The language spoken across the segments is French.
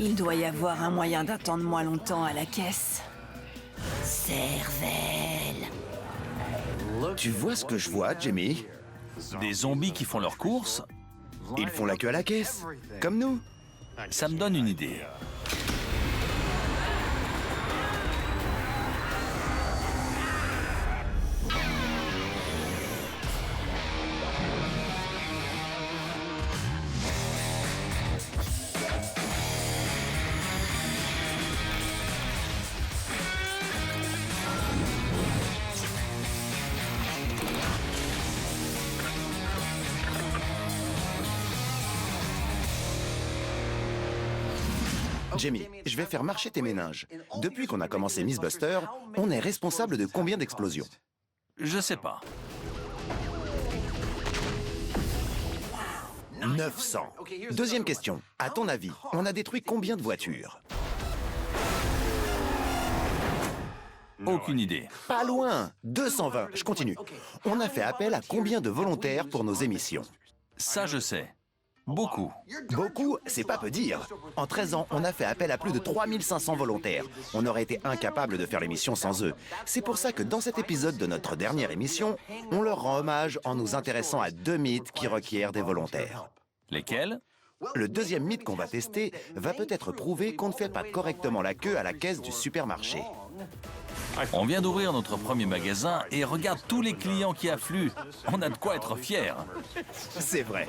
Il doit y avoir un moyen d'attendre moins longtemps à la caisse. Cervelle. Tu vois ce que je vois, Jamie? Des zombies qui font leurs courses, Ils font la queue à la caisse, comme nous. ça me donne une idée. Jamie, je vais faire marcher tes méninges. Depuis qu'on a commencé Miss Buster, on est responsable de combien d'explosions? Je sais pas. 900. Deuxième question. À ton avis, on a détruit combien de voitures? Aucune idée. Pas loin. 220. Je continue. On a fait appel à combien de volontaires pour nos émissions? Ça, je sais. Beaucoup. Beaucoup, c'est pas peu dire. En 13 ans, on a fait appel à plus de 3500 volontaires. On aurait été incapable de faire l'émission sans eux. C'est pour ça que dans cet épisode de notre dernière émission, on leur rend hommage en nous intéressant à 2 mythes qui requièrent des volontaires. Lesquels? Le deuxième mythe qu'on va tester va peut-être prouver qu'on ne fait pas correctement la queue à la caisse du supermarché. On vient d'ouvrir notre premier magasin et regarde tous les clients qui affluent. On a de quoi être fiers. C'est vrai.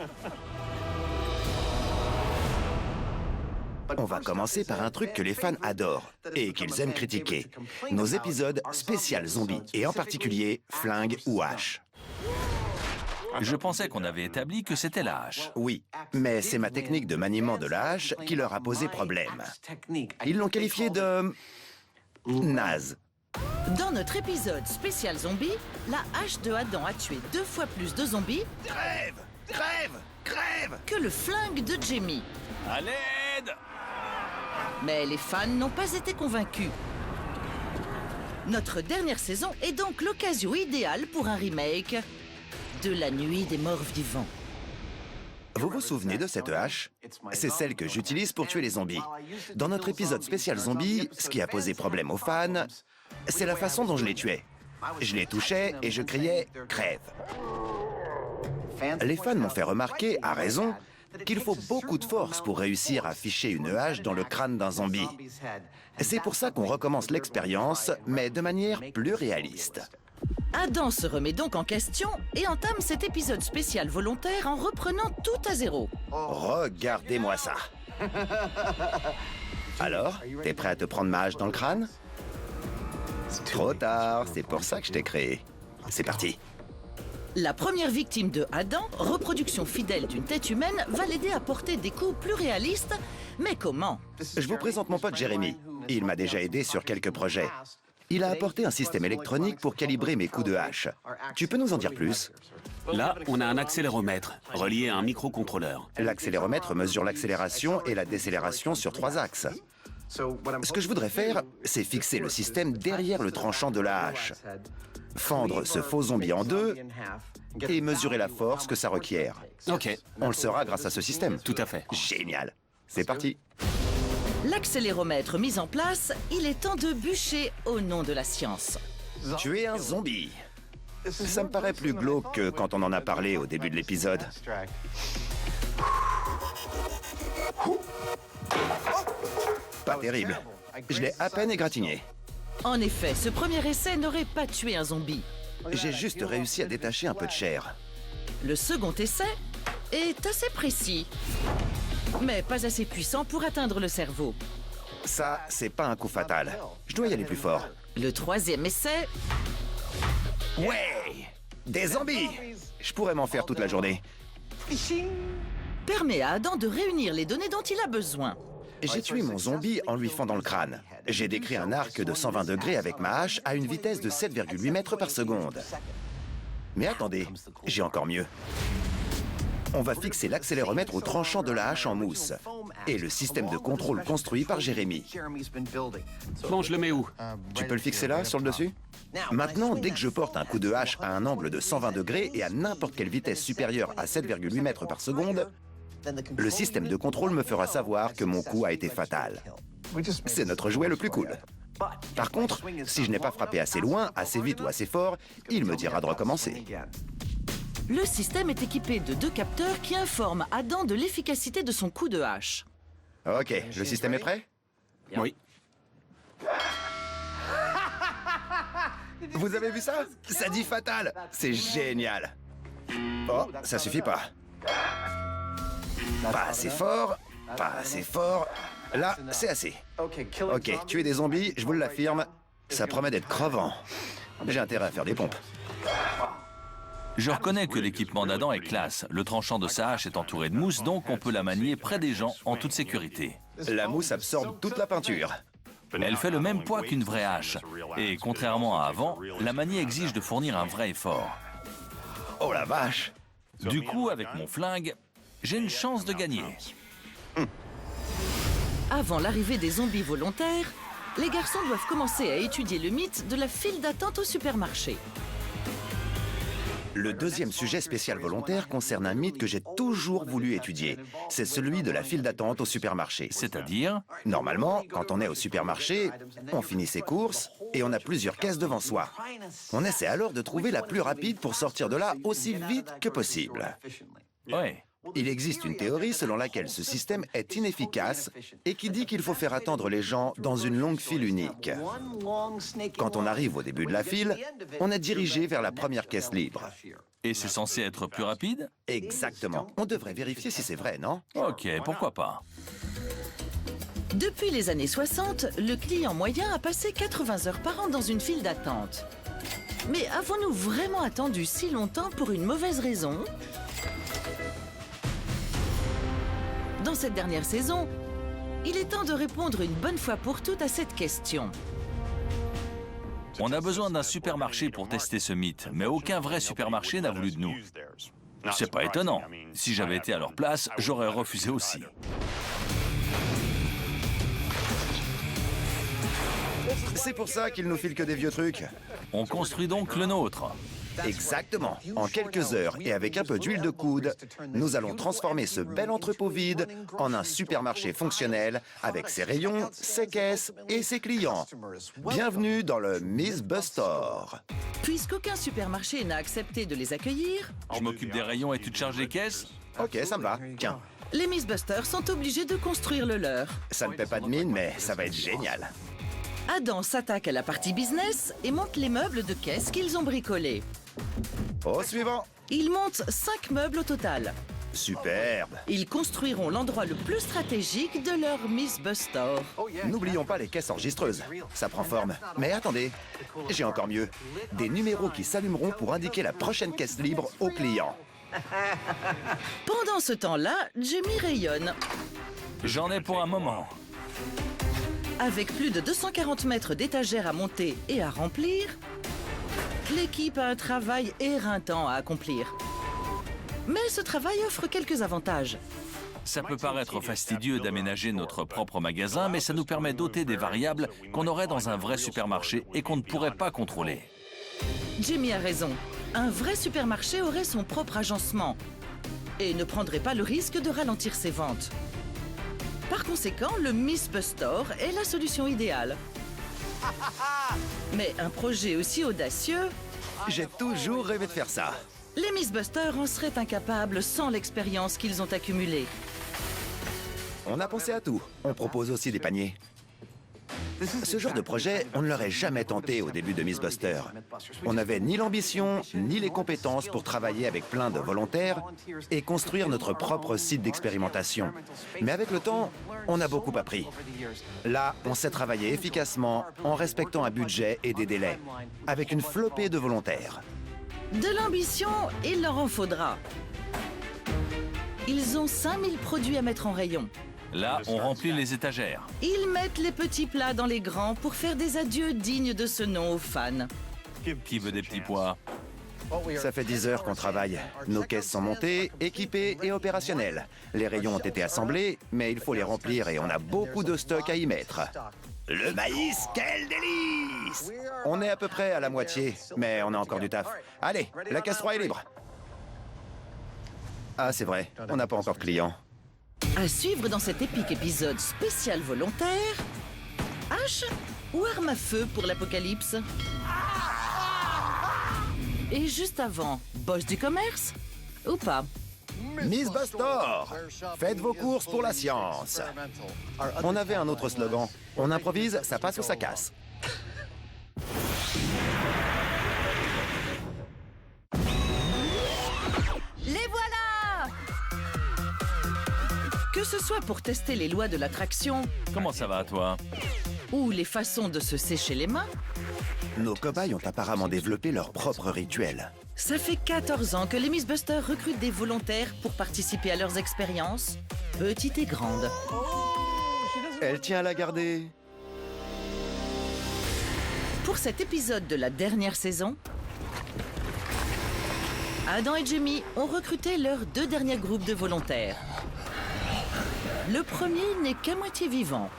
On va commencer par un truc que les fans adorent et qu'ils aiment critiquer. Nos épisodes spécial zombies et en particulier flingue ou hache. Je pensais qu'on avait établi que c'était la hache. Oui, mais c'est ma technique de maniement de la hache qui leur a posé problème. Ils l'ont qualifié de... naze. Dans notre épisode spécial zombie, la hache de Adam a tué 2 fois plus de zombies Crève! Crève! Crève! que le flingue de Jamie. À l'aide! Mais les fans n'ont pas été convaincus. Notre dernière saison est donc l'occasion idéale pour un remake de La Nuit des Morts Vivants. Vous vous souvenez de cette hache? C'est celle que j'utilise pour tuer les zombies. Dans notre épisode spécial zombie, ce qui a posé problème aux fans, c'est la façon dont je les tuais. Je les touchais et je criais « crève ». Les fans m'ont fait remarquer, à raison, qu'il faut beaucoup de force pour réussir à ficher une hache dans le crâne d'un zombie. C'est pour ça qu'on recommence l'expérience, mais de manière plus réaliste. Adam se remet donc en question et entame cet épisode spécial volontaire en reprenant tout à zéro. Regardez-moi ça. Alors, t'es prêt à te prendre ma hache dans le crâne? Trop tard, c'est pour ça que je t'ai créé. C'est parti. La première victime de Adam, reproduction fidèle d'une tête humaine, va l'aider à porter des coups plus réalistes. Mais comment? Je vous présente mon pote Jérémy. Il m'a déjà aidé sur quelques projets. Il a apporté un système électronique pour calibrer mes coups de hache. Tu peux nous en dire plus? Là, on a un accéléromètre relié à un microcontrôleur. L'accéléromètre mesure l'accélération et la décélération sur 3 axes. Ce que je voudrais faire, c'est fixer le système derrière le tranchant de la hache, fendre ce faux zombie en 2 et mesurer la force que ça requiert. Ok, On le saura grâce à ce système. tout à fait. Génial. C'est parti. L'accéléromètre mis en place, il est temps de bûcher au nom de la science. Tuer un zombie. Ça me paraît plus glauque que quand on en a parlé au début de l'épisode. Pas terrible. Je l'ai à peine égratigné. En effet, ce premier essai n'aurait pas tué un zombie. J'ai juste réussi à détacher un peu de chair. Le second essai est assez précis, mais pas assez puissant pour atteindre le cerveau. Ça, c'est pas un coup fatal. Je dois y aller plus fort. Le troisième essai Ouais! Des zombies! Je pourrais m'en faire toute la journée. permet à Adam de réunir les données dont il a besoin. J'ai tué mon zombie en lui fendant le crâne. J'ai décrit un arc de 120 degrés avec ma hache à une vitesse de 7,8 mètres par seconde. Mais attendez, j'ai encore mieux. On va fixer l'accéléromètre au tranchant de la hache en mousse et le système de contrôle construit par Jérémy. Bon, je le mets où? Tu peux le fixer là, sur le dessus? Maintenant, dès que je porte un coup de hache à un angle de 120 degrés et à n'importe quelle vitesse supérieure à 7,8 mètres par seconde, Le système de contrôle me fera savoir que mon coup a été fatal. C'est notre jouet le plus cool. Par contre, si je n'ai pas frappé assez loin, assez vite ou assez fort, il me dira de recommencer. Le système est équipé de 2 capteurs qui informent Adam de l'efficacité de son coup de hache. Ok, le système est prêt? Oui. Vous avez vu ça? Ça dit fatal! C'est génial! Oh, ça suffit pas. Pas assez fort, pas assez fort. Là, c'est assez. Ok, tuer des zombies, je vous l'affirme, ça promet d'être crevant. J'ai intérêt à faire des pompes. Je reconnais que l'équipement d'Adam est classe. Le tranchant de sa hache est entouré de mousse, donc on peut la manier près des gens en toute sécurité. La mousse absorbe toute la peinture. Elle fait le même poids qu'une vraie hache. Et contrairement à avant, la manie exige de fournir un vrai effort. Oh la vache! Du coup, avec mon flingue, j'ai une chance de gagner. Avant l'arrivée des zombies volontaires, les garçons doivent commencer à étudier le mythe de la file d'attente au supermarché. Le deuxième sujet spécial volontaire concerne un mythe que j'ai toujours voulu étudier. C'est celui de la file d'attente au supermarché. C'est-à-dire, Normalement, quand on est au supermarché, on finit ses courses et on a plusieurs caisses devant soi. On essaie alors de trouver la plus rapide pour sortir de là aussi vite que possible. ouais, Il existe une théorie selon laquelle ce système est inefficace et qui dit qu'il faut faire attendre les gens dans une longue file unique. Quand on arrive au début de la file, on est dirigé vers la première caisse libre. et c'est censé être plus rapide? Exactement. On devrait vérifier si c'est vrai, non? Ok, pourquoi pas. Depuis les années 60, le client moyen a passé 80 heures par an dans une file d'attente. Mais avons-nous vraiment attendu si longtemps pour une mauvaise raison? Dans cette dernière saison, il est temps de répondre une bonne fois pour toutes à cette question. On a besoin d'un supermarché pour tester ce mythe, mais aucun vrai supermarché n'a voulu de nous. C'est pas étonnant. Si j'avais été à leur place, j'aurais refusé aussi. C'est pour ça qu'ils nous filent que des vieux trucs. On construit donc le nôtre. Exactement. En quelques heures et avec un peu d'huile de coude, nous allons transformer ce bel entrepôt vide en un supermarché fonctionnel avec ses rayons, ses caisses et ses clients. Bienvenue dans le Miss Bus Store. Puisqu'aucun supermarché n'a accepté de les accueillir, Je m'occupe des rayons et tu te charges des caisses? Ok, ça me va. Tiens, les Mythbusters sont obligés de construire le leur. ça ne paie pas de mine, mais ça va être génial. Adam s'attaque à la partie business et monte les meubles de caisse qu'ils ont bricolés. Au suivant. Ils montent 5 meubles au total. Superbe. Ils construiront l'endroit le plus stratégique de leur Miss Bus Store. N'oublions pas les caisses enregistreuses. Ça prend forme. Mais attendez, j'ai encore mieux. Des numéros qui s'allumeront pour indiquer la prochaine caisse libre au client. Pendant ce temps-là, Jamie rayonne. J'en ai pour un moment. Avec plus de 240 mètres d'étagères à monter et à remplir, l'équipe a un travail éreintant à accomplir. Mais ce travail offre quelques avantages. Ça peut paraître fastidieux d'aménager notre propre magasin, mais ça nous permet d'ôter des variables qu'on aurait dans un vrai supermarché et qu'on ne pourrait pas contrôler. Jamie a raison. Un vrai supermarché aurait son propre agencement et ne prendrait pas le risque de ralentir ses ventes. Par conséquent, le Miss Bus Store est la solution idéale. Mais un projet aussi audacieux, J'ai toujours rêvé de faire ça. les Mythbusters en seraient incapables sans l'expérience qu'ils ont accumulée. On a pensé à tout. On propose aussi des paniers. Ce genre de projet, on ne l'aurait jamais tenté au début de Miss Buster. On n'avait ni l'ambition, ni les compétences pour travailler avec plein de volontaires et construire notre propre site d'expérimentation. Mais avec le temps, on a beaucoup appris. Là, on sait travailler efficacement en respectant un budget et des délais, avec une flopée de volontaires. De l'ambition, il leur en faudra. Ils ont 5000 produits à mettre en rayon. Là, on remplit les étagères. Ils mettent les petits plats dans les grands pour faire des adieux dignes de ce nom aux fans. Qui veut des petits pois? Ça fait 10 heures qu'on travaille. Nos caisses sont montées, équipées et opérationnelles. Les rayons ont été assemblés, mais il faut les remplir et on a beaucoup de stock à y mettre. Le maïs, quel délice! On est à peu près à la moitié, mais on a encore du taf. Allez, la caisse 3 est libre. Ah, c'est vrai, on n'a pas encore de clients. À suivre dans cet épique épisode spécial volontaire, hache ou arme à feu pour l'apocalypse? Et juste avant, boss du commerce? Ou pas? Miss Bustor, faites vos courses pour la science. On avait un autre slogan. On improvise, ça passe ou ça casse. Les voilà! Que ce soit pour tester les lois de l'attraction Comment ça va, toi? ou les façons de se sécher les mains, Nos cobayes ont apparemment développé leur propre rituel. ça fait 14 ans que les Mythbusters recrutent des volontaires pour participer à leurs expériences, petites et grandes. Elle tient à la garder. Pour cet épisode de la dernière saison, Adam et Jamie ont recruté leurs 2 derniers groupes de volontaires. Le premier n'est qu'à moitié vivant.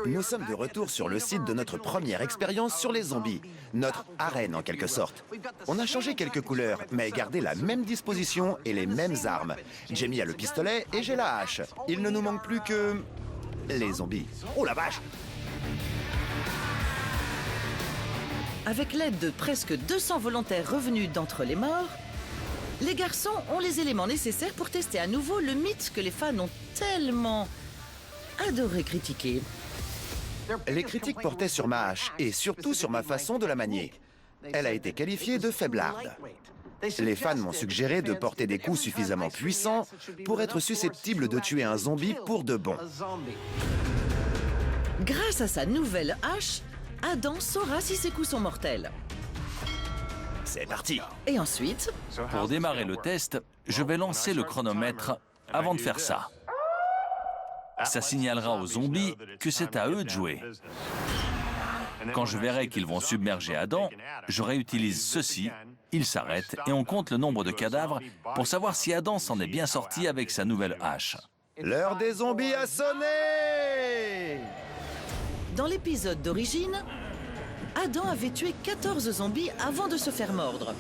Nous sommes de retour sur le site de notre première expérience sur les zombies. Notre arène, en quelque sorte. On a changé quelques couleurs, mais gardé la même disposition et les mêmes armes. Jamie a le pistolet et j'ai la hache. Il ne nous manque plus que... les zombies. Oh la vache! Avec l'aide de presque 200 volontaires revenus d'entre les morts, les garçons ont les éléments nécessaires pour tester à nouveau le mythe que les fans ont tellement adoré critiquer. Les critiques portaient sur ma hache et surtout sur ma façon de la manier. Elle a été qualifiée de faiblarde. Les fans m'ont suggéré de porter des coups suffisamment puissants pour être susceptible de tuer un zombie pour de bon. Grâce à sa nouvelle hache, Adam saura si ses coups sont mortels. C'est parti! Et ensuite, Pour démarrer le test, je vais lancer le chronomètre avant de faire ça. Ça signalera aux zombies que c'est à eux de jouer. Quand je verrai qu'ils vont submerger Adam, je réutilise ceci, il s'arrête et on compte le nombre de cadavres pour savoir si Adam s'en est bien sorti avec sa nouvelle hache. L'heure des zombies a sonné! dans l'épisode d'origine, Adam avait tué 14 zombies avant de se faire mordre.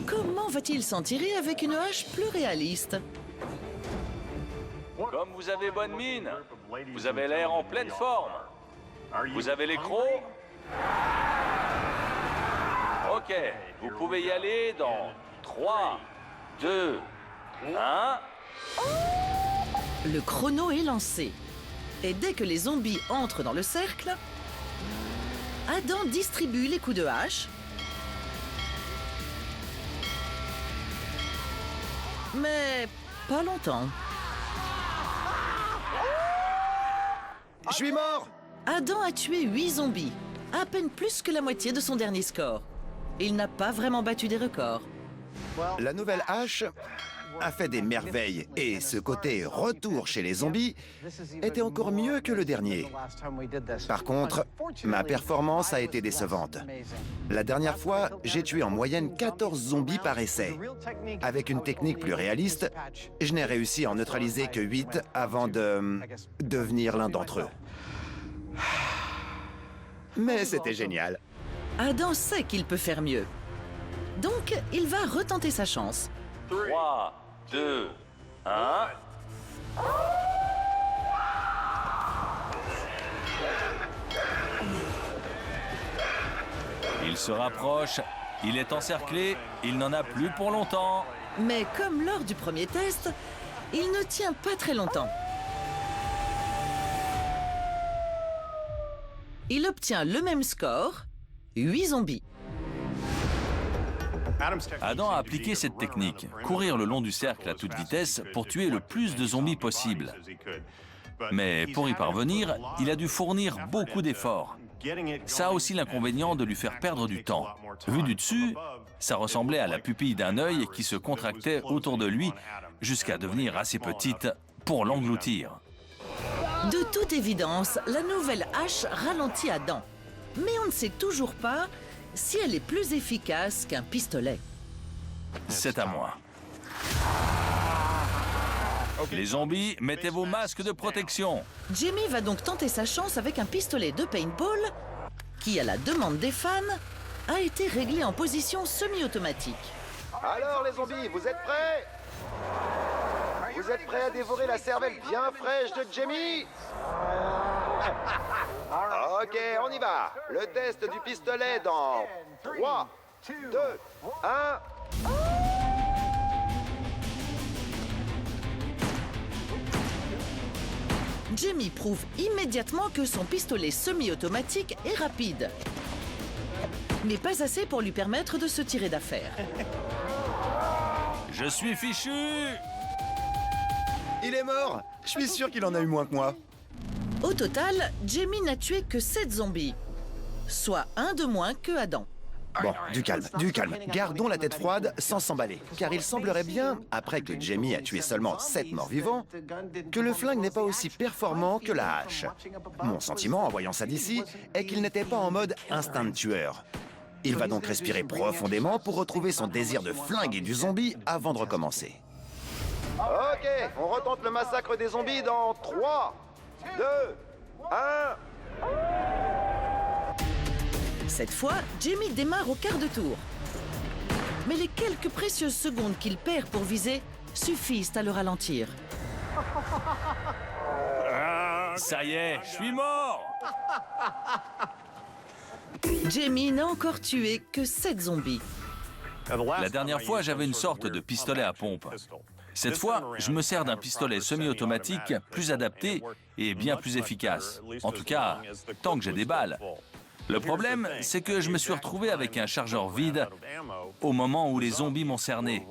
Comment va-t-il s'en tirer avec une hache plus réaliste? Comme vous avez bonne mine, vous avez l'air en pleine forme. Vous avez les crocs? Ok, vous pouvez y aller dans 3, 2, 1... Le chrono est lancé. Et dès que les zombies entrent dans le cercle, Adam distribue les coups de hache. Mais pas longtemps. Je suis mort! Adam a tué 8 zombies, à peine plus que la moitié de son dernier score. Il n'a pas vraiment battu des records. La nouvelle hache a fait des merveilles et ce côté retour chez les zombies était encore mieux que le dernier. Par contre, ma performance a été décevante. La dernière fois, j'ai tué en moyenne 14 zombies par essai. Avec une technique plus réaliste, je n'ai réussi à en neutraliser que 8 avant de devenir l'un d'entre eux. Mais c'était génial. Adam sait qu'il peut faire mieux. Donc, il va retenter sa chance. 3, 2, 1... Il se rapproche, il est encerclé, il n'en a plus pour longtemps. Mais comme lors du premier test, il ne tient pas très longtemps. Il obtient le même score, 8 zombies. Adam a appliqué cette technique, courir le long du cercle à toute vitesse pour tuer le plus de zombies possible. Mais pour y parvenir, il a dû fournir beaucoup d'efforts. Ça a aussi l'inconvénient de lui faire perdre du temps. Vu du dessus, ça ressemblait à la pupille d'un œil qui se contractait autour de lui jusqu'à devenir assez petite pour l'engloutir. De toute évidence, la nouvelle hache ralentit Adam. Mais on ne sait toujours pas si elle est plus efficace qu'un pistolet. C'est à moi. Les zombies, mettez vos masques de protection. Jamie va donc tenter sa chance avec un pistolet de paintball qui, à la demande des fans, a été réglé en position semi-automatique. Alors les zombies, vous êtes prêts? Vous êtes prêts à dévorer la cervelle bien fraîche de Jamie? Ok, on y va. Le test du pistolet dans 3, 2, 1... Jamie prouve immédiatement que son pistolet semi-automatique est rapide. Mais pas assez pour lui permettre de se tirer d'affaire. Je suis fichu! Il est mort. Je suis sûr qu'il en a eu moins que moi. Au total, Jamie n'a tué que 7 zombies, soit un de moins que Adam. Bon, du calme, du calme. Gardons la tête froide sans s'emballer. Car il semblerait bien, après que Jamie a tué seulement 7 morts-vivants, que le flingue n'est pas aussi performant que la hache. Mon sentiment, en voyant ça d'ici, est qu'il n'était pas en mode instinct de tueur. Il va donc respirer profondément pour retrouver son désir de flinguer du zombie avant de recommencer. Ok, on retente le massacre des zombies dans 3, 2, 1... Cette fois, Jamie démarre au quart de tour. Mais les quelques précieuses secondes qu'il perd pour viser suffisent à le ralentir. Ça y est, je suis mort! Jamie n'a encore tué que 7 zombies. La dernière fois, j'avais une sorte de pistolet à pompe. Cette fois, je me sers d'un pistolet semi-automatique plus adapté et bien plus efficace. En tout cas, tant que j'ai des balles. Le problème, c'est que je me suis retrouvé avec un chargeur vide au moment où les zombies m'ont cerné.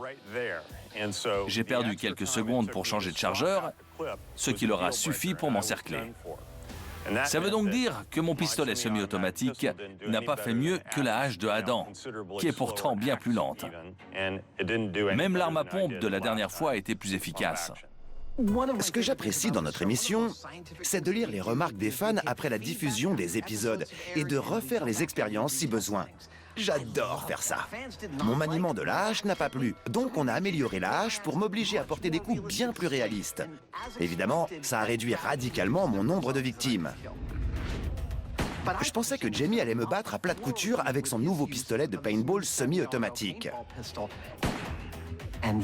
J'ai perdu quelques secondes pour changer de chargeur, ce qui leur a suffi pour m'encercler. Ça veut donc dire que mon pistolet semi-automatique n'a pas fait mieux que la hache de Adam, qui est pourtant bien plus lente. Même l'arme à pompe de la dernière fois a été plus efficace. Ce que j'apprécie dans notre émission, c'est de lire les remarques des fans après la diffusion des épisodes et de refaire les expériences si besoin. J'adore faire ça. Mon maniement de la hache n'a pas plu, donc on a amélioré la hache pour m'obliger à porter des coups bien plus réalistes. Évidemment, ça a réduit radicalement mon nombre de victimes. Je pensais que Jamie allait me battre à plate couture avec son nouveau pistolet de paintball semi-automatique.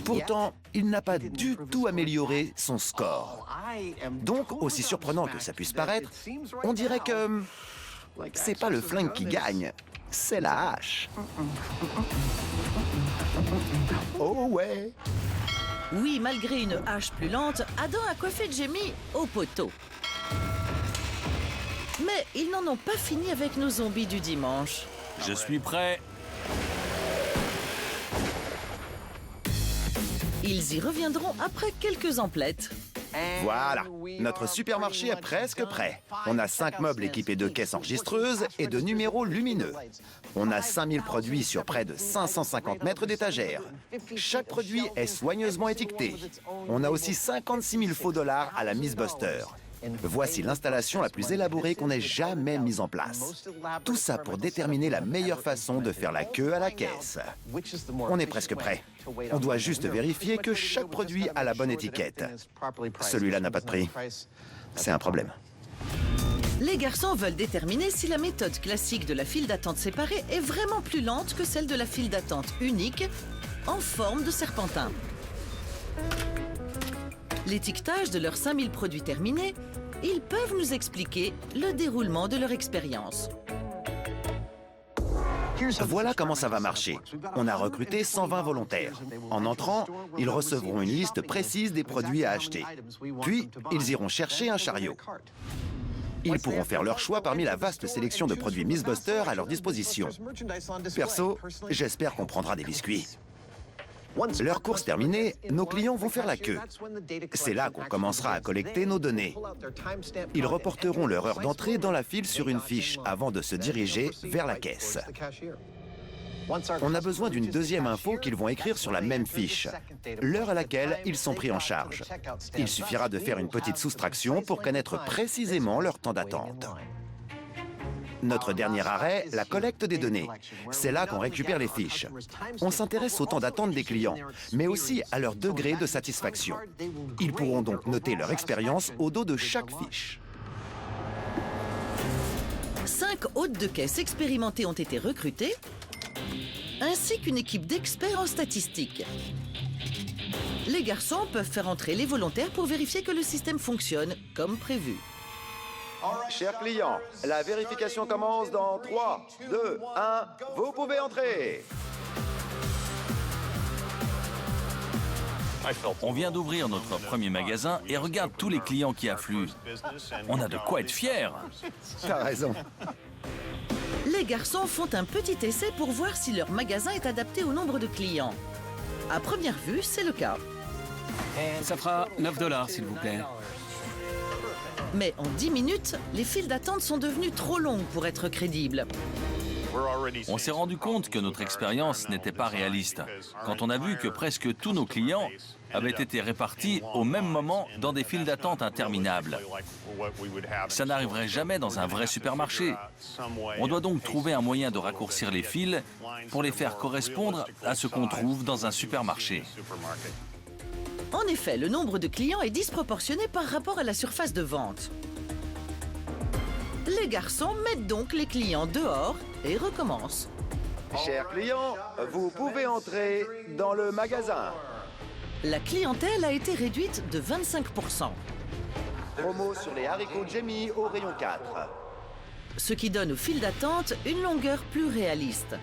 Pourtant, il n'a pas du tout amélioré son score. Donc, aussi surprenant que ça puisse paraître, on dirait que c'est pas le flingue qui gagne, c'est la hache. Oh ouais! Oui, malgré une hache plus lente, Adam a coiffé Jamie au poteau. Mais ils n'en ont pas fini avec nos zombies du dimanche. Je suis prêt. Ils y reviendront après quelques emplettes. Voilà, notre supermarché est presque prêt. On a 5 meubles équipés de caisses enregistreuses et de numéros lumineux. On a 5000 produits sur près de 550 mètres d'étagères. Chaque produit est soigneusement étiqueté. On a aussi 56 000 faux dollars à la Miss Buster. Voici l'installation la plus élaborée qu'on ait jamais mise en place. Tout ça pour déterminer la meilleure façon de faire la queue à la caisse. On est presque prêt. On doit juste vérifier que chaque produit a la bonne étiquette. Celui-là n'a pas de prix. C'est un problème. Les garçons veulent déterminer si la méthode classique de la file d'attente séparée est vraiment plus lente que celle de la file d'attente unique en forme de serpentin. L'étiquetage de leurs 5000 produits terminés, ils peuvent nous expliquer le déroulement de leur expérience. Voilà comment ça va marcher. On a recruté 120 volontaires. En entrant, ils recevront une liste précise des produits à acheter. Puis, ils iront chercher un chariot. Ils pourront faire leur choix parmi la vaste sélection de produits Miss Buster à leur disposition. Perso, j'espère qu'on prendra des biscuits. Leur course terminée, nos clients vont faire la queue. C'est là qu'on commencera à collecter nos données. Ils reporteront leur heure d'entrée dans la file sur une fiche avant de se diriger vers la caisse. On a besoin d'une deuxième info qu'ils vont écrire sur la même fiche, l'heure à laquelle ils sont pris en charge. Il suffira de faire une petite soustraction pour connaître précisément leur temps d'attente. Notre dernier arrêt, la collecte des données. C'est là qu'on récupère les fiches. On s'intéresse au temps d'attente des clients, mais aussi à leur degré de satisfaction. Ils pourront donc noter leur expérience au dos de chaque fiche. 5 hôtes de caisse expérimentés ont été recrutés ainsi qu'une équipe d'experts en statistiques. Les garçons peuvent faire entrer les volontaires pour vérifier que le système fonctionne comme prévu. Chers clients, la vérification commence dans 3, 2, 1, vous pouvez entrer. On vient d'ouvrir notre premier magasin et regarde tous les clients qui affluent. On a de quoi être fiers. T'as raison. Les garçons font un petit essai pour voir si leur magasin est adapté au nombre de clients. À première vue, c'est le cas. Ça fera 9 $, s'il vous plaît. Mais en 10 minutes, les files d'attente sont devenues trop longues pour être crédibles. On s'est rendu compte que notre expérience n'était pas réaliste quand on a vu que presque tous nos clients avaient été répartis au même moment dans des files d'attente interminables. Ça n'arriverait jamais dans un vrai supermarché. On doit donc trouver un moyen de raccourcir les files pour les faire correspondre à ce qu'on trouve dans un supermarché. En effet, le nombre de clients est disproportionné par rapport à la surface de vente. Les garçons mettent donc les clients dehors et recommencent. Chers clients, vous pouvez entrer dans le magasin. La clientèle a été réduite de 25%, Promo sur les haricots Jamie au rayon 4. ce qui donne aux files d'attente une longueur plus réaliste.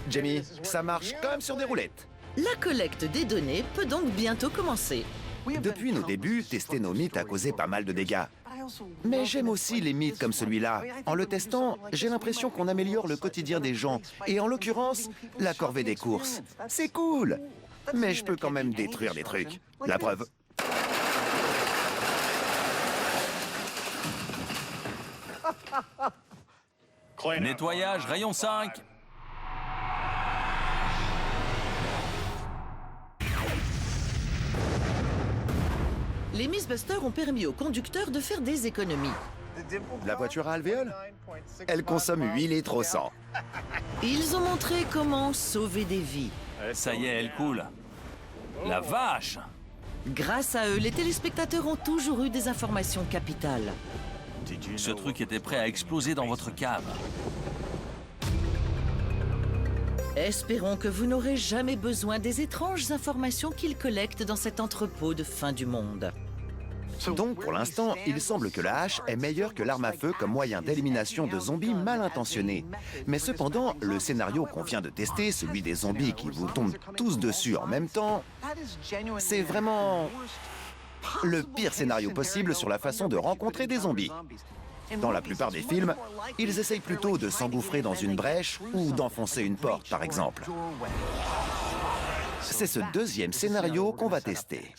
Jamie, ça marche comme sur des roulettes. La collecte des données peut donc bientôt commencer. Depuis nos débuts, tester nos mythes a causé pas mal de dégâts. Mais j'aime aussi les mythes comme celui-là. En le testant, j'ai l'impression qu'on améliore le quotidien des gens. Et en l'occurrence, la corvée des courses. C'est cool. Mais je peux quand même détruire des trucs. La preuve. Nettoyage, rayon 5. Les Miss Buster ont permis aux conducteurs de faire des économies. La voiture à alvéole? Elle consomme 8 litres au 100. Ils ont montré comment sauver des vies. Ça y est, elle coule. La vache! Grâce à eux, les téléspectateurs ont toujours eu des informations capitales. Ce truc était prêt à exploser dans votre cave. Espérons que vous n'aurez jamais besoin des étranges informations qu'ils collectent dans cet entrepôt de fin du monde. Donc, pour l'instant, il semble que la hache est meilleure que l'arme à feu comme moyen d'élimination de zombies mal intentionnés. Mais cependant, le scénario qu'on vient de tester, celui des zombies qui vous tombent tous dessus en même temps, c'est vraiment le pire scénario possible sur la façon de rencontrer des zombies. Dans la plupart des films, ils essayent plutôt de s'engouffrer dans une brèche ou d'enfoncer une porte, par exemple. C'est ce deuxième scénario qu'on va tester.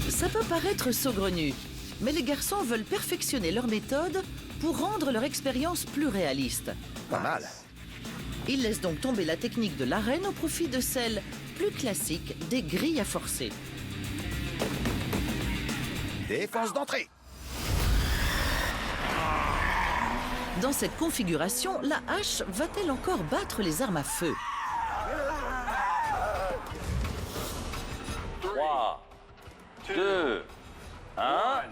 Ça peut paraître saugrenu, mais les garçons veulent perfectionner leur méthode pour rendre leur expérience plus réaliste. Pas mal. Ils laissent donc tomber la technique de l'arène au profit de celle plus classique des grilles à forcer. Défense d'entrée. Dans cette configuration, la hache va-t-elle encore battre les armes à feu? 3, 2, 1...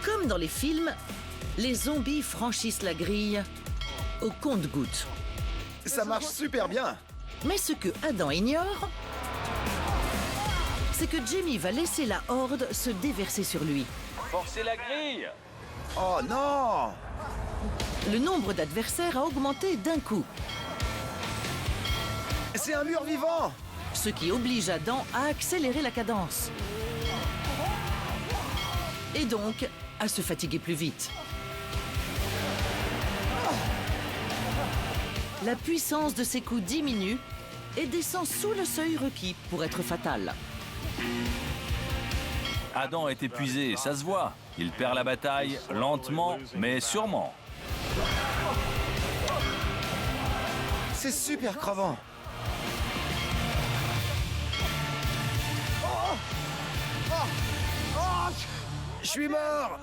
Comme dans les films, les zombies franchissent la grille au compte-gouttes. Ça marche super bien. Mais ce que Adam ignore, c'est que Jamie va laisser la horde se déverser sur lui. Forcez la grille! Oh non! Le nombre d'adversaires a augmenté d'un coup, C'est un mur vivant! ce qui oblige Adam à accélérer la cadence. Et donc, à se fatiguer plus vite. La puissance de ses coups diminue et descend sous le seuil requis pour être fatal. Adam est épuisé, ça se voit. Il perd la bataille, lentement, mais sûrement. C'est super crevant. Je suis mort.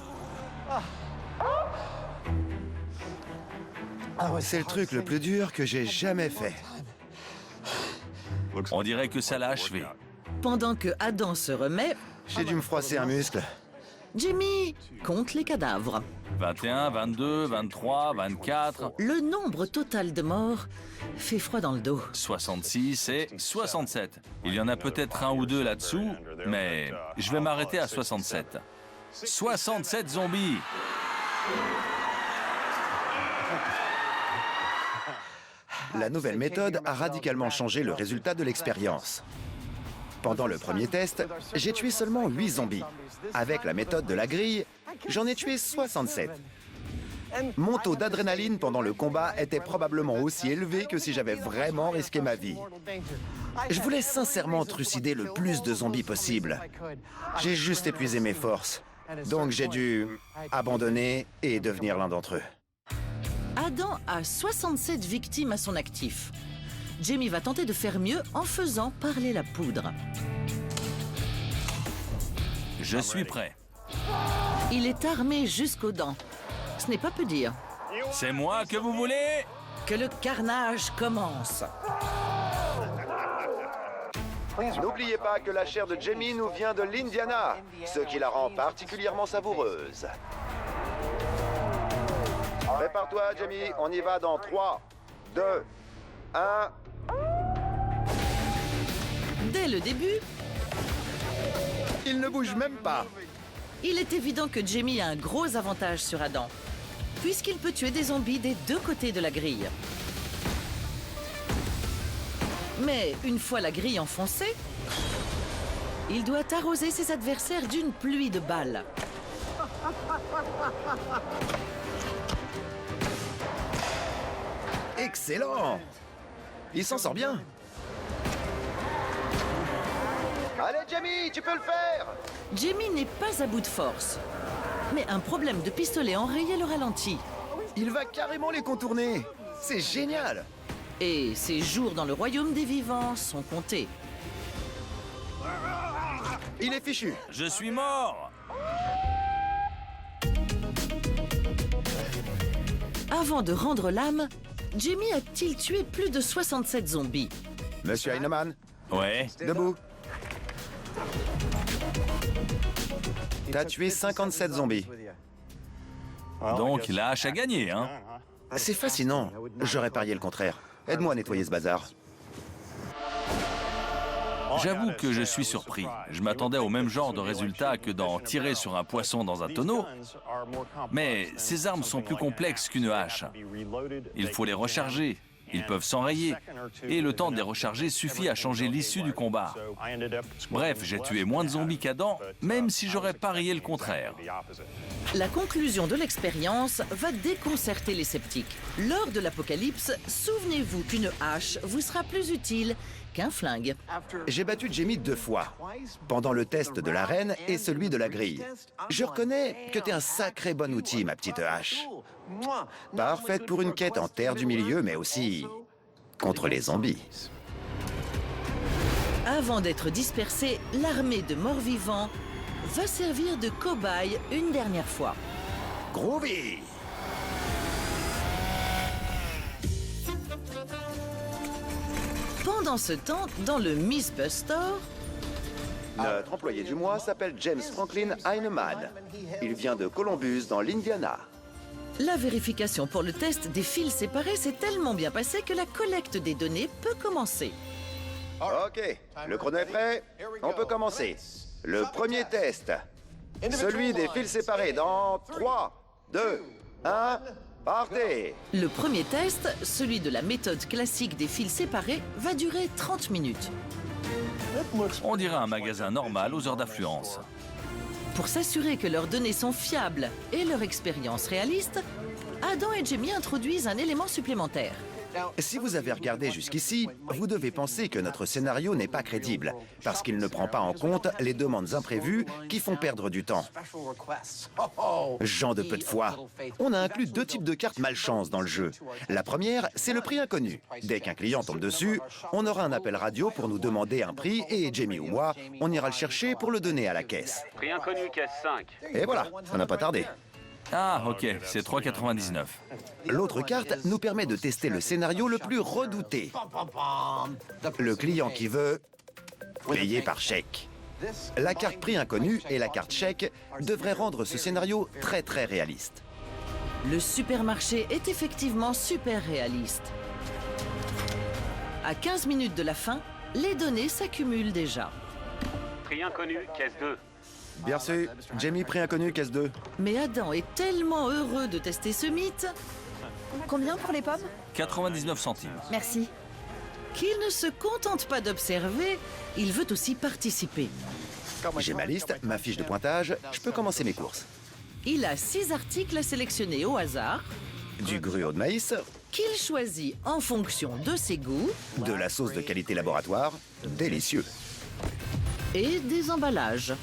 C'est le truc le plus dur que j'ai jamais fait. On dirait que ça l'a achevé. Pendant que Adam se remet, J'ai dû me froisser un muscle. Jimmy compte les cadavres. 21, 22, 23, 24, Le nombre total de morts fait froid dans le dos. 66 et 67. Il y en a peut-être un ou deux là-dessous, mais je vais m'arrêter à 67. 67 zombies! La nouvelle méthode a radicalement changé le résultat de l'expérience. Pendant le premier test, j'ai tué seulement 8 zombies. Avec la méthode de la grille, j'en ai tué 67. Mon taux d'adrénaline pendant le combat était probablement aussi élevé que si j'avais vraiment risqué ma vie. Je voulais sincèrement trucider le plus de zombies possible. J'ai juste épuisé mes forces. Donc j'ai dû abandonner et devenir l'un d'entre eux. Adam a 67 victimes à son actif. Jamie va tenter de faire mieux en faisant parler la poudre. Je suis prêt. Il est armé jusqu'aux dents. Ce n'est pas peu dire. C'est moi que vous voulez? Que le carnage commence. N'oubliez pas que la chair de Jamie nous vient de l'Indiana, ce qui la rend particulièrement savoureuse. Prépare-toi, Jamie, on y va dans 3, 2, 1... Dès le début, Il ne bouge même pas. il est évident que Jamie a un gros avantage sur Adam, puisqu'il peut tuer des zombies des deux côtés de la grille. Mais une fois la grille enfoncée, il doit arroser ses adversaires d'une pluie de balles. Excellent! Il s'en sort bien. Allez, Jamie, tu peux le faire! Jamie n'est pas à bout de force, mais un problème de pistolet enrayé le ralentit. Il va carrément les contourner. C'est génial! Et ses jours dans le royaume des vivants sont comptés. Il est fichu. Je suis mort! Avant de rendre l'âme, Jamie a-t-il tué plus de 67 zombies? Monsieur Heinemann, Ouais. debout. T'as tué 57 zombies. Donc la hache a gagné, hein? C'est fascinant. J'aurais parié le contraire. Aide-moi à nettoyer ce bazar. J'avoue que je suis surpris. Je m'attendais au même genre de résultat que dans tirer sur un poisson dans un tonneau. Mais ces armes sont plus complexes qu'une hache. Il faut les recharger. Ils peuvent s'enrayer. Et le temps de les recharger suffit à changer l'issue du combat. Bref, j'ai tué moins de zombies qu'Adam, même si j'aurais parié le contraire. La conclusion de l'expérience va déconcerter les sceptiques. Lors de l'apocalypse, souvenez-vous qu'une hache vous sera plus utile qu'un flingue. J'ai battu Jamie 2 fois, pendant le test de l'arène et celui de la grille. Je reconnais que t'es un sacré bon outil, ma petite hache. Parfaite pour une quête en terre du milieu, mais aussi contre les zombies. Avant d'être dispersée, l'armée de morts-vivants va servir de cobaye une dernière fois. Groovy! Pendant ce temps, dans le Mythbusters Store, Notre employé du mois s'appelle James Franklin Heinemann. Il vient de Columbus, dans l'Indiana. la vérification pour le test des fils séparés s'est tellement bien passée que la collecte des données peut commencer. Ok, le chrono est prêt. On peut commencer. Le premier test. Celui des fils séparés dans 3, 2, 1, partez! Le premier test, celui de la méthode classique des fils séparés, va durer 30 minutes. On dirait un magasin normal aux heures d'affluence. Pour s'assurer que leurs données sont fiables et leur expérience réaliste, Adam et Jamie introduisent un élément supplémentaire. Si vous avez regardé jusqu'ici, vous devez penser que notre scénario n'est pas crédible, parce qu'il ne prend pas en compte les demandes imprévues qui font perdre du temps. Gens de peu de foi. On a inclus 2 types de cartes malchance dans le jeu. La première, c'est le prix inconnu. Dès qu'un client tombe dessus, on aura un appel radio pour nous demander un prix et Jamie ou moi, on ira le chercher pour le donner à la caisse. Prix inconnu, caisse 5. Et voilà, ça n'a pas tardé. Ah, ok, c'est 3,99. L'autre carte nous permet de tester le scénario le plus redouté. Le client qui veut payer par chèque. La carte prix inconnu et la carte chèque devraient rendre ce scénario très réaliste. Le supermarché est effectivement super réaliste. À 15 minutes de la fin, les données s'accumulent déjà. Prix inconnu, caisse 2. Bien reçu. Jamie, prix inconnu, caisse 2. Mais Adam est tellement heureux de tester ce mythe Combien pour les pommes? 99 centimes. Merci. qu'il ne se contente pas d'observer, il veut aussi participer. J'ai ma liste, ma fiche de pointage, je peux commencer mes courses. Il a 6 articles à sélectionner au hasard, Du gruau de maïs, qu'il choisit en fonction de ses goûts de la sauce de qualité laboratoire, délicieux. et des emballages.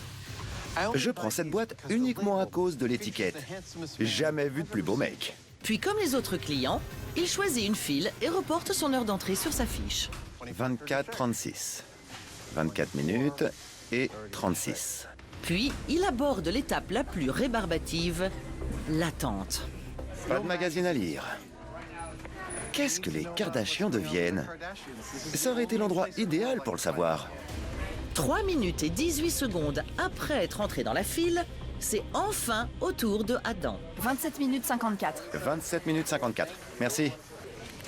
Je prends cette boîte uniquement à cause de l'étiquette. Jamais vu de plus beau mec. Puis comme les autres clients, il choisit une file et reporte son heure d'entrée sur sa fiche. 24,36. 24 minutes et 36. Puis il aborde l'étape la plus rébarbative, l'attente. Pas de magazine à lire. Qu'est-ce que les Kardashians deviennent? Ça aurait été l'endroit idéal pour le savoir. 3 minutes et 18 secondes après être entré dans la file, c'est enfin au tour de Adam. 27 minutes 54. 27 minutes 54. Merci.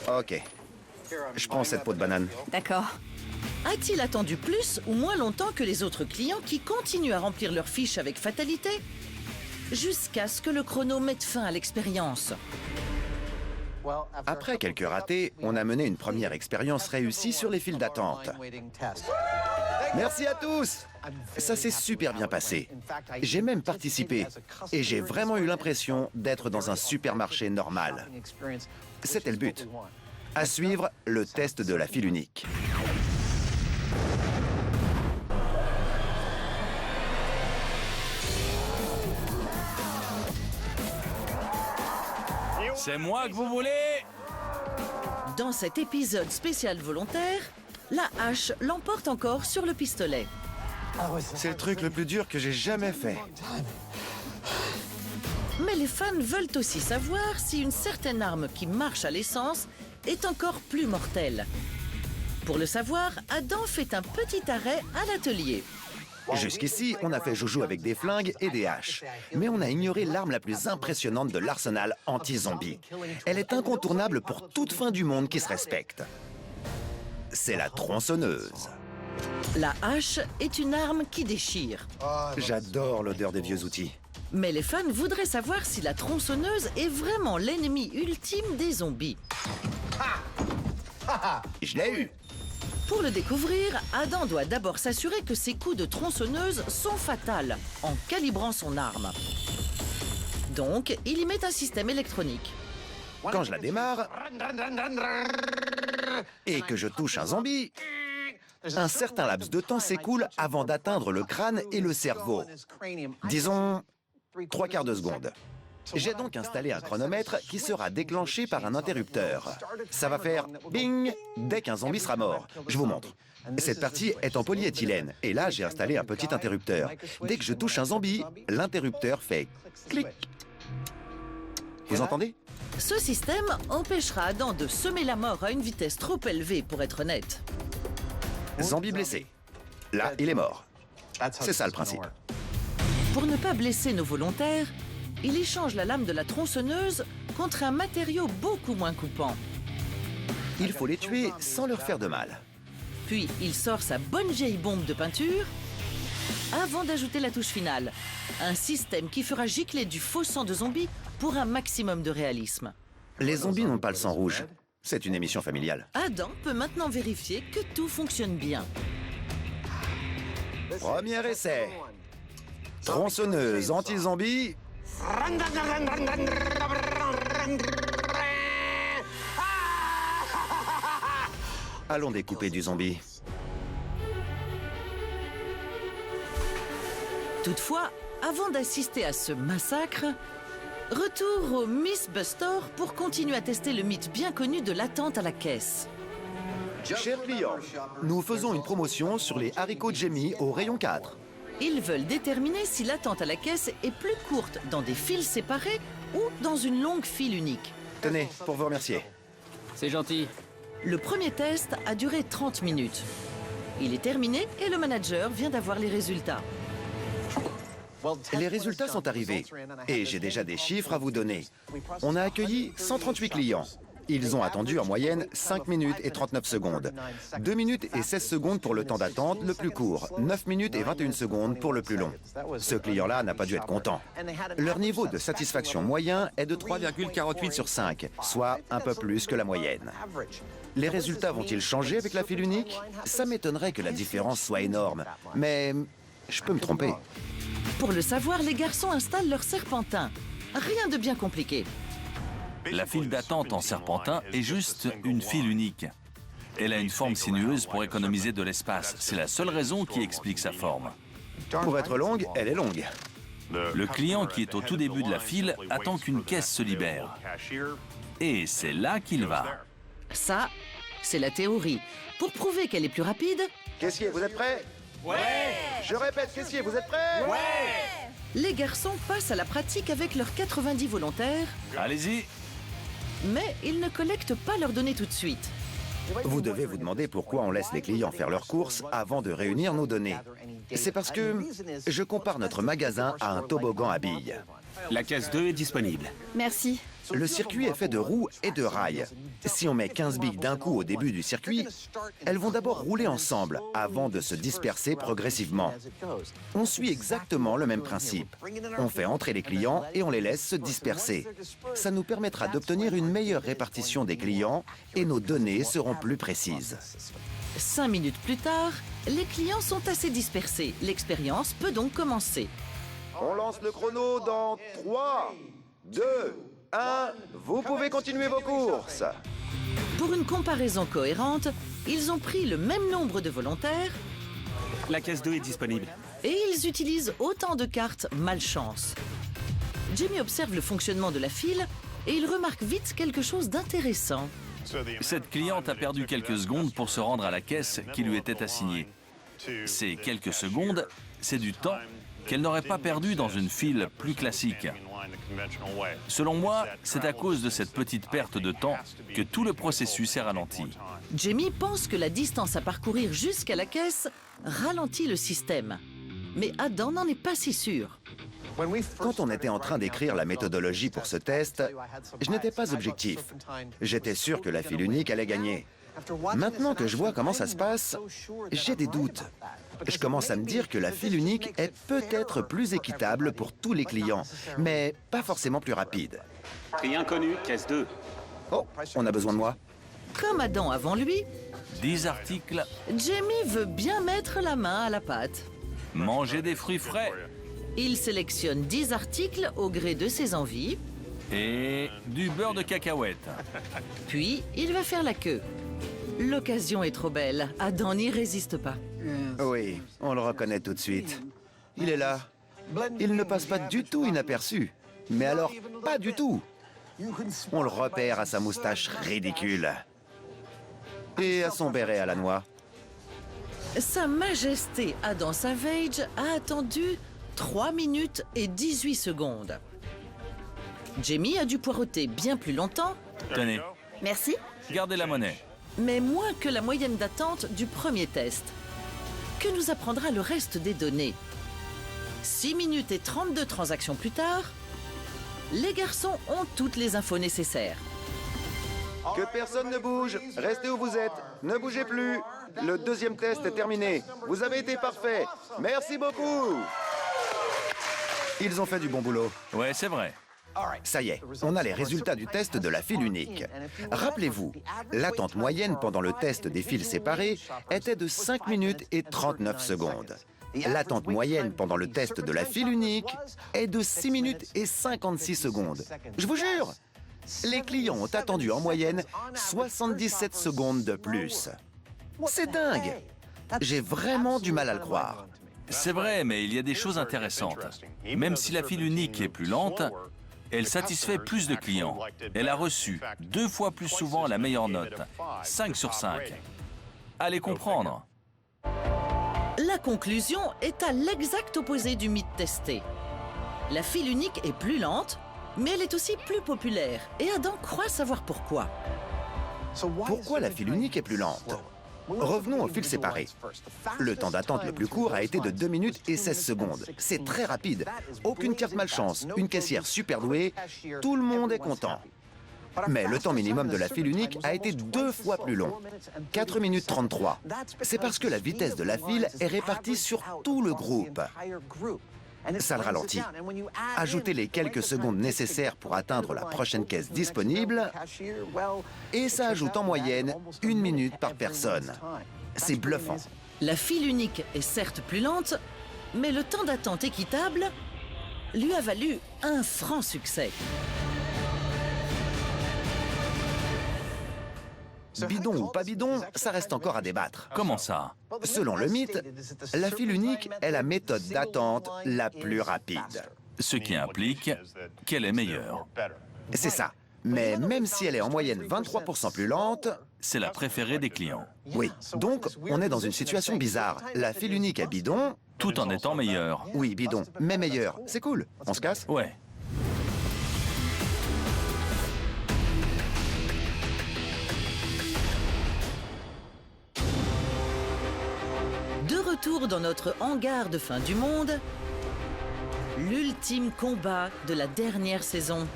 Ok. Je prends cette peau de banane. D'accord. A-t-il attendu plus ou moins longtemps que les autres clients qui continuent à remplir leurs fiches avec fatalité jusqu'à ce que le chrono mette fin à l'expérience? Après quelques ratés, on a mené une première expérience réussie sur les files d'attente. Merci à tous! Ça s'est super bien passé. J'ai même participé et j'ai vraiment eu l'impression d'être dans un supermarché normal. C'était le but. À suivre, le test de la file unique. C'est moi que vous voulez? Dans cet épisode spécial volontaire, la hache l'emporte encore sur le pistolet. C'est le truc le plus dur que j'ai jamais fait. Mais les fans veulent aussi savoir si une certaine arme qui marche à l'essence est encore plus mortelle. Pour le savoir, Adam fait un petit arrêt à l'atelier. Jusqu'ici, on a fait joujou avec des flingues et des haches. Mais on a ignoré l'arme la plus impressionnante de l'arsenal anti-zombie. Elle est incontournable pour toute fin du monde qui se respecte. C'est la tronçonneuse. La hache est une arme qui déchire. J'adore l'odeur des vieux outils. Mais les fans voudraient savoir si la tronçonneuse est vraiment l'ennemi ultime des zombies. Je l'ai eu. Pour le découvrir, Adam doit d'abord s'assurer que ses coups de tronçonneuse sont fatals en calibrant son arme. Donc, il y met un système électronique. Quand je la démarre et que je touche un zombie, un certain laps de temps s'écoule avant d'atteindre le crâne et le cerveau. Disons 3/4 de seconde. J'ai donc installé un chronomètre qui sera déclenché par un interrupteur. Ça va faire bing dès qu'un zombie sera mort. Je vous montre. Cette partie est en polyéthylène. Et là, j'ai installé un petit interrupteur. Dès que je touche un zombie, l'interrupteur fait clic. Vous entendez? Ce système empêchera Adam de semer la mort à une vitesse trop élevée pour être honnête. Zombie blessé. Là, il est mort. C'est ça le principe. Pour ne pas blesser nos volontaires, il échange la lame de la tronçonneuse contre un matériau beaucoup moins coupant. Il faut les tuer sans leur faire de mal. Puis il sort sa bonne vieille bombe de peinture avant d'ajouter la touche finale. Un système qui fera gicler du faux sang de zombies pour un maximum de réalisme. Les zombies n'ont pas le sang rouge. C'est une émission familiale. Adam peut maintenant vérifier que tout fonctionne bien. Premier essai. Tronçonneuse anti-zombie. Allons découper du zombie. Toutefois, avant d'assister à ce massacre, retour au Miss Bustor pour continuer à tester le mythe bien connu de l'attente à la caisse. Chers clients, nous faisons une promotion sur les haricots Jamie au rayon 4. Ils veulent déterminer si l'attente à la caisse est plus courte dans des files séparées ou dans une longue file unique. Tenez, pour vous remercier. C'est gentil. Le premier test a duré 30 minutes. Il est terminé et le manager vient d'avoir les résultats. Les résultats sont arrivés et j'ai déjà des chiffres à vous donner. On a accueilli 138 clients. Ils ont attendu en moyenne 5 minutes et 39 secondes. 2 minutes et 16 secondes pour le temps d'attente le plus court. 9 minutes et 21 secondes pour le plus long. Ce client-là n'a pas dû être content. Leur niveau de satisfaction moyen est de 3,48 sur 5, soit un peu plus que la moyenne. Les résultats vont-ils changer avec la file unique? Ça m'étonnerait que la différence soit énorme, mais je peux me tromper. Pour le savoir, les garçons installent leur serpentin. Rien de bien compliqué. La file d'attente en serpentin est juste une file unique. Elle a une forme sinueuse pour économiser de l'espace. C'est la seule raison qui explique sa forme. Pour être longue, elle est longue. Le client qui est au tout début de la file attend qu'une caisse se libère. Et c'est là qu'il va. Ça, c'est la théorie. Pour prouver qu'elle est plus rapide, Caissier, vous êtes prêts? Ouais! Je répète, caissier, vous êtes prêts? les garçons passent à la pratique avec leurs 90 volontaires, Allez-y. mais ils ne collectent pas leurs données tout de suite. Vous devez vous demander pourquoi on laisse les clients faire leurs courses avant de réunir nos données. C'est parce que je compare notre magasin à un toboggan à billes. La caisse 2 est disponible. Merci. Le circuit est fait de roues et de rails. Si on met 15 billes d'un coup au début du circuit, elles vont d'abord rouler ensemble avant de se disperser progressivement. On suit exactement le même principe. On fait entrer les clients et on les laisse se disperser. Ça nous permettra d'obtenir une meilleure répartition des clients et nos données seront plus précises. 5 minutes plus tard, les clients sont assez dispersés. L'expérience peut donc commencer. On lance le chrono dans 3, 2, 1. Vous pouvez continuer vos courses. Pour une comparaison cohérente, ils ont pris le même nombre de volontaires La caisse 2 est disponible. et ils utilisent autant de cartes malchance. Jimmy observe le fonctionnement de la file et il remarque vite quelque chose d'intéressant. Cette cliente a perdu quelques secondes pour se rendre à la caisse qui lui était assignée. Ces quelques secondes, c'est du temps qu'elle n'aurait pas perdu dans une file plus classique. Selon moi, c'est à cause de cette petite perte de temps que tout le processus est ralenti. Jamie pense que la distance à parcourir jusqu'à la caisse ralentit le système. Mais Adam n'en est pas si sûr. Quand on était en train d'écrire la méthodologie pour ce test, je n'étais pas objectif. J'étais sûr que la file unique allait gagner. Maintenant que je vois comment ça se passe, j'ai des doutes. Je commence à me dire que la file unique est peut-être plus équitable pour tous les clients, mais pas forcément plus rapide. Prix inconnu, caisse 2. Oh, on a besoin de moi. Comme Adam avant lui, 10 articles, Jamie veut bien mettre la main à la pâte. manger des fruits frais Il sélectionne 10 articles au gré de ses envies, et du beurre de cacahuète. puis il va faire la queue. L'occasion est trop belle, Adam n'y résiste pas. Oui, on le reconnaît tout de suite. Il est là. Il ne passe pas du tout inaperçu. Mais alors, pas du tout. On le repère à sa moustache ridicule. Et à son béret à la noix. Sa Majesté Adam Savage a attendu 3 minutes et 18 secondes. Jamie a dû poireauter bien plus longtemps, Tenez, Merci. gardez la monnaie. mais moins que la moyenne d'attente du premier test. Que nous apprendra le reste des données? 6 minutes et 32 transactions plus tard, les garçons ont toutes les infos nécessaires. Que personne ne bouge. Restez où vous êtes. Ne bougez plus. Le deuxième test est terminé. Vous avez été parfait. Merci beaucoup. Ils ont fait du bon boulot. Ouais, c'est vrai. Ça y est, on a les résultats du test de la file unique. Rappelez-vous, l'attente moyenne pendant le test des files séparées était de 5 minutes et 39 secondes. L'attente moyenne pendant le test de la file unique est de 6 minutes et 56 secondes. Je vous jure, les clients ont attendu en moyenne 77 secondes de plus. C'est dingue! J'ai vraiment du mal à le croire. C'est vrai, mais il y a des choses intéressantes. Même si la file unique est plus lente, elle satisfait plus de clients. Elle a reçu 2 fois plus souvent la meilleure note, 5 sur 5. Allez comprendre. La conclusion est à l'exact opposé du mythe testé. La file unique est plus lente, mais elle est aussi plus populaire. Et Adam croit savoir pourquoi. Pourquoi la file unique est plus lente? Revenons au fil séparé. Le temps d'attente le plus court a été de 2 minutes et 16 secondes. C'est très rapide. Aucune carte malchance, une caissière super douée, tout le monde est content. Mais le temps minimum de la file unique a été 2 fois plus long, 4 minutes 33. C'est parce que la vitesse de la file est répartie sur tout le groupe. Ça le ralentit. Ajoutez les quelques secondes nécessaires pour atteindre la prochaine caisse disponible, et ça ajoute en moyenne 1 minute par personne. C'est bluffant. La file unique est certes plus lente, mais le temps d'attente équitable lui a valu un franc succès. Bidon ou pas bidon, ça reste encore à débattre. Comment ça? Selon le mythe, la file unique est la méthode d'attente la plus rapide. Ce qui implique qu'elle est meilleure. C'est ça. Mais même si elle est en moyenne 23% plus lente, C'est la préférée des clients, oui. Donc, on est dans une situation bizarre. La file unique est bidon, tout en étant meilleure. oui, bidon, mais meilleure. C'est cool. On se casse? Ouais. De retour dans notre hangar de fin du monde, l'ultime combat de la dernière saison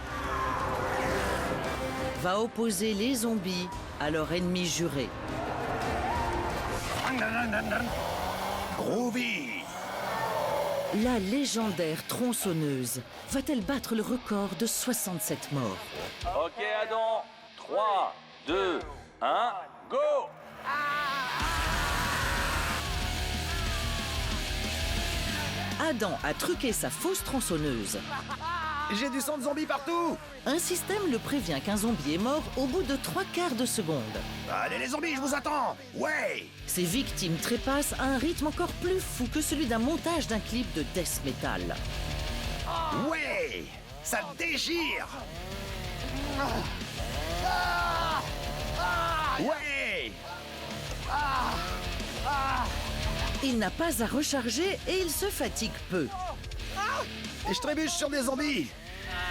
va opposer les zombies à leur ennemi juré. Groovy! La légendaire tronçonneuse va-t-elle battre le record de 67 morts? Ok, Adam. 3, 2, 1, go! Adam a truqué sa fausse tronçonneuse. J'ai du sang de zombie partout! Un système le prévient qu'un zombie est mort au bout de 3/4 de seconde. Allez les zombies, je vous attends! Ouais! Ses victimes trépassent à un rythme encore plus fou que celui d'un montage d'un clip de death metal. Ouais! Ça déchire! Ouais! Il n'a pas à recharger et il se fatigue peu. Et je trébuche sur des zombies!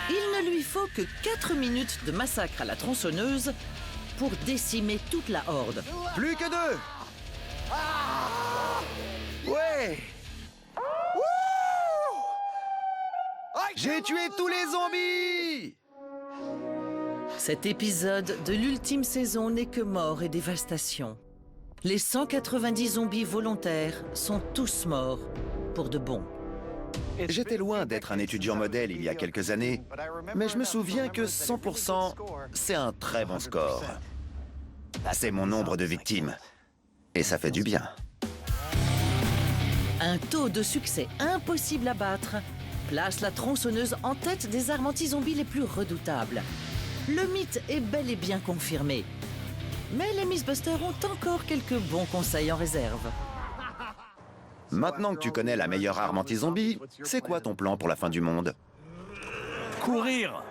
Il ne lui faut que 4 minutes de massacre à la tronçonneuse pour décimer toute la horde. Plus que 2! Ouais! J'ai tué tous les zombies! Cet épisode de l'ultime saison n'est que mort et dévastation. Les 190 zombies volontaires sont tous morts pour de bon. J'étais loin d'être un étudiant modèle il y a quelques années, mais je me souviens que 100%, c'est un très bon score. C'est mon nombre de victimes, et ça fait du bien. Un taux de succès impossible à battre place la tronçonneuse en tête des armes anti-zombies les plus redoutables. Le mythe est bel et bien confirmé. Mais les Mythbusters ont encore quelques bons conseils en réserve. Maintenant que tu connais la meilleure arme anti-zombie, c'est quoi ton plan pour la fin du monde? Courir!